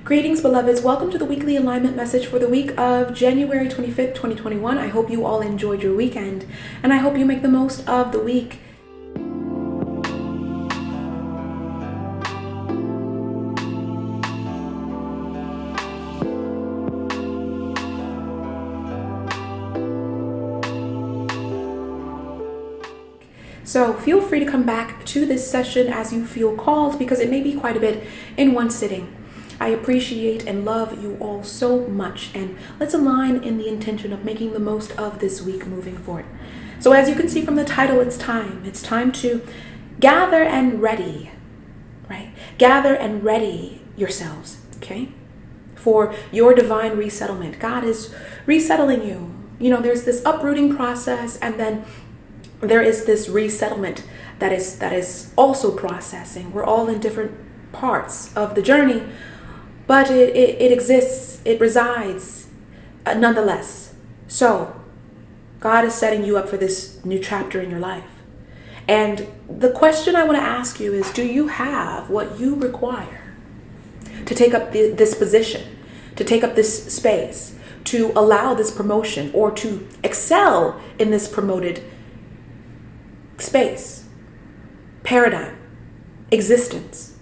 Greetings, beloveds. Welcome to the weekly alignment message for the week of January 25th, 2021. I hope you all enjoyed your weekend, and I hope you make the most of the week. So feel free to come back to this session as you feel called, because it may be quite a bit in one sitting. I appreciate and love you all so much, and let's align in the intention of making the most of this week moving forward. So as you can see from the title, it's time to gather and ready, right? Gather and ready yourselves, okay? For your divine resettlement. God is resettling you. You know, there's this uprooting process, and then there is this resettlement that is also processing. We're all in different parts of the journey, but it exists, it resides nonetheless. So God is setting you up for this new chapter in your life. And the question I want to ask you is, do you have what you require to take up this position, to take up this space, to allow this promotion, or to excel in this promoted space, paradigm, existence?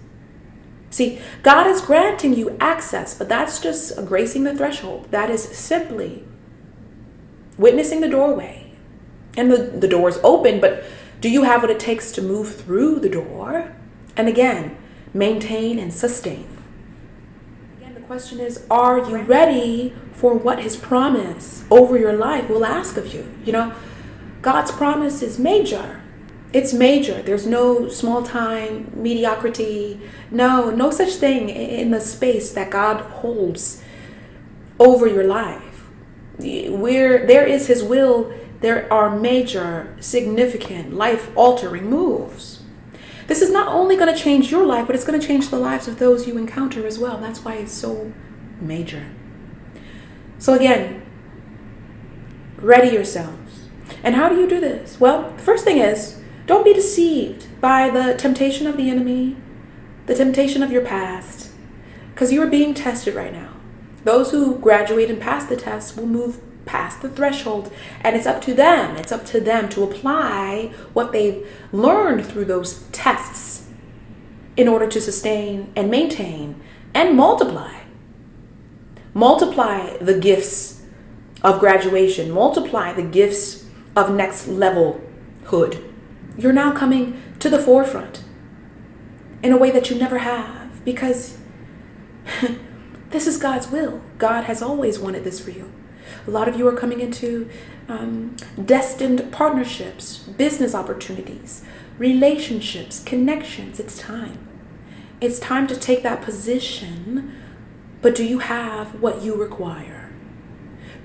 See, God is granting you access, but that's just gracing the threshold. That is simply witnessing the doorway. And the door is open, but do you have what it takes to move through the door? And again, maintain and sustain. Again, the question is, are you ready for what His promise over your life will ask of you? You know, God's promise is major. It's major. There's no small time mediocrity. No such thing in the space that God holds over your life. Where there is His will, there are major, significant, life-altering moves. This is not only going to change your life, but it's going to change the lives of those you encounter as well. That's why it's so major. So again, ready yourselves. And how do you do this? Well, the first thing is, don't be deceived by the temptation of the enemy, the temptation of your past, because you are being tested right now. Those who graduate and pass the test will move past the threshold, and it's up to them. It's up to them to apply what they've learned through those tests in order to sustain and maintain and multiply. Multiply the gifts of graduation. Multiply the gifts of next level hood. You're now coming to the forefront in a way that you never have, because this is God's will. God has always wanted this for you. A lot of you are coming into destined partnerships, business opportunities, relationships, connections. It's time. It's time to take that position, but do you have what you require?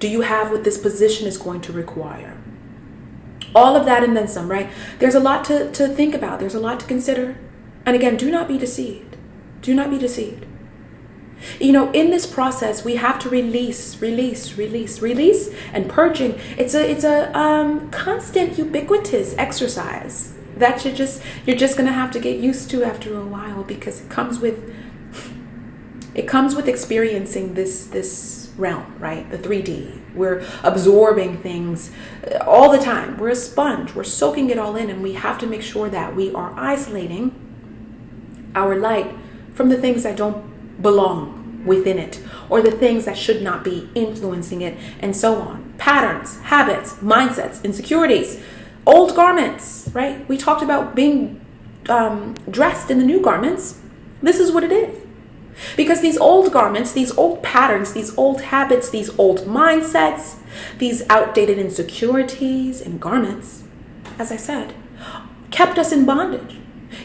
Do you have what this position is going to require? All of that and then some, right? There's a lot to think about. There's a lot to consider. And again, do not be deceived. Do not be deceived. You know, in this process, we have to release, and purging. It's a constant, ubiquitous exercise that you're just gonna have to get used to after a while, because it comes with experiencing this realm, right? The 3D. We're absorbing things all the time. We're a sponge. We're soaking it all in, and we have to make sure that we are isolating our light from the things that don't belong within it, or the things that should not be influencing it, and so on. Patterns, habits, mindsets, insecurities, old garments, right? We talked about being dressed in the new garments. This is what it is. Because these old garments, these old patterns, these old habits, these old mindsets, these outdated insecurities and garments, as I said, kept us in bondage.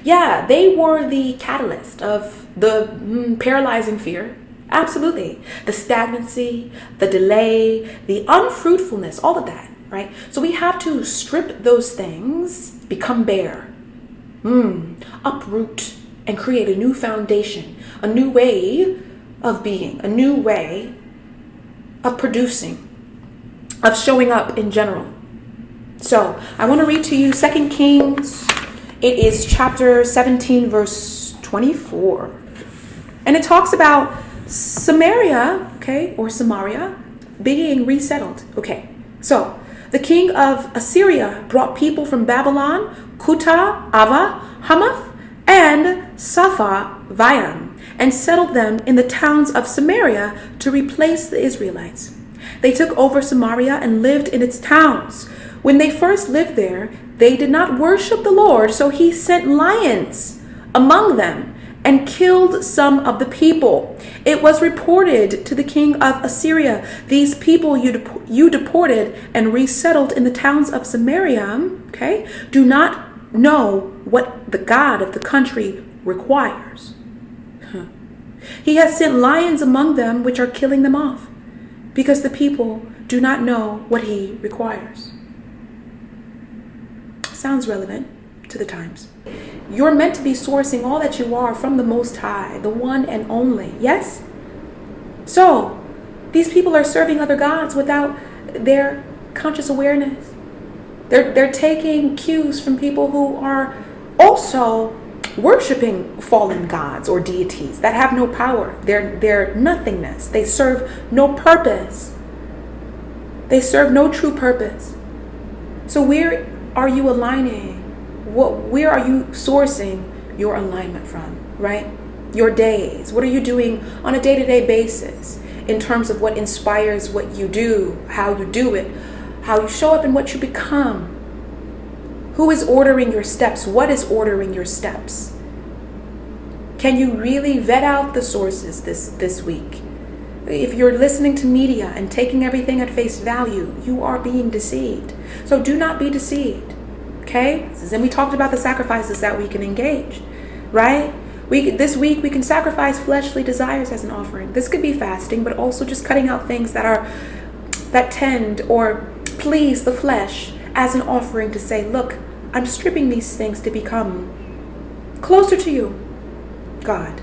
Yeah, they were the catalyst of the paralyzing fear. Absolutely. The stagnancy, the delay, the unfruitfulness, all of that, right? So we have to strip those things, become bare, uproot, and create a new foundation, a new way of being, a new way of producing, of showing up in general. So I want to read to you 2 Kings. It is chapter 17, verse 24. And it talks about Samaria, okay, or Samaria, being resettled. Okay, so the king of Assyria brought people from Babylon, Kuta, Ava, Hamath, and Sapha-Vayam, and settled them in the towns of Samaria to replace the Israelites. They took over Samaria and lived in its towns. When they first lived there, they did not worship the Lord, so he sent lions among them and killed some of the people. It was reported to the king of Assyria, "These people you deported and resettled in the towns of Samaria, okay, do not know what the God of the country requires. He has sent lions among them, which are killing them off, because the people do not know what he requires." Sounds relevant to the times. You're meant to be sourcing all that you are from the Most High, the one and only. Yes? So, these people are serving other gods without their conscious awareness. They're taking cues from people who are also worshiping fallen gods or deities that have no power. They're nothingness. They serve no purpose. They serve no true purpose. So where are you aligning? Where are you sourcing your alignment from, right? Your days. What are you doing on a day-to-day basis in terms of what inspires what you do, how you do it, how you show up and what you become? Who is ordering your steps? What is ordering your steps? Can you really vet out the sources this week? If you're listening to media and taking everything at face value, you are being deceived. So do not be deceived. Okay? And we talked about the sacrifices that we can engage, right? This week we can sacrifice fleshly desires as an offering. This could be fasting, but also just cutting out things that tend or please the flesh as an offering to say, look, I'm stripping these things to become closer to you, God.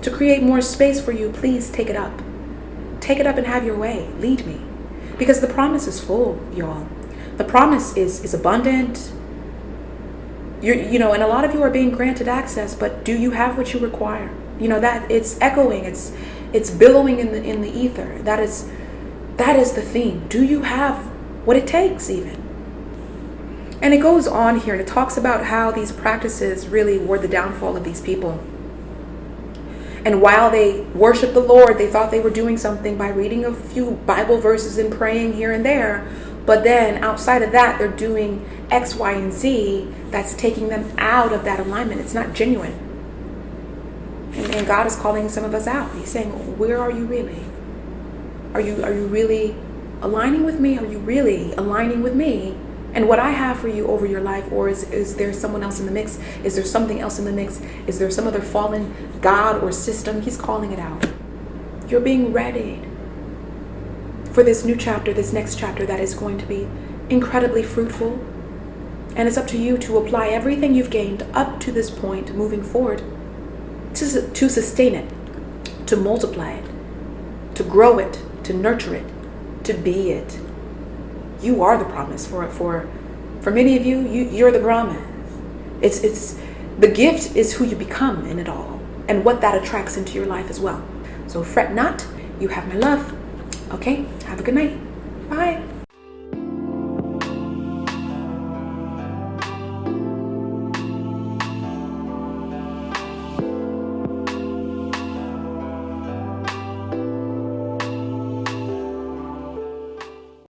To create more space for you, please take it up. Take it up and have your way. Lead me. Because the promise is full, y'all. The promise is abundant. And a lot of you are being granted access, but do you have what you require? That it's echoing, it's billowing in the ether. That is the theme. Do you have what it takes even? And it goes on here and it talks about how these practices really were the downfall of these people. And while they worshiped the Lord, they thought they were doing something by reading a few Bible verses and praying here and there. But then outside of that, they're doing X, Y, and Z that's taking them out of that alignment. It's not genuine. And God is calling some of us out. He's saying, where are you really? Are you really aligning with me? Are you really aligning with me and what I have for you over your life? Or is there someone else in the mix? Is there something else in the mix? Is there some other fallen god or system? He's calling it out. You're being readied for this new chapter, this next chapter that is going to be incredibly fruitful. And it's up to you to apply everything you've gained up to this point moving forward to sustain it, to multiply it, to grow it, to nurture it, to be it. You are the promise for many of you. You're the promise. It's the gift is who you become in it all and what that attracts into your life as well. So fret not. You have my love. Okay, have a good night. Bye.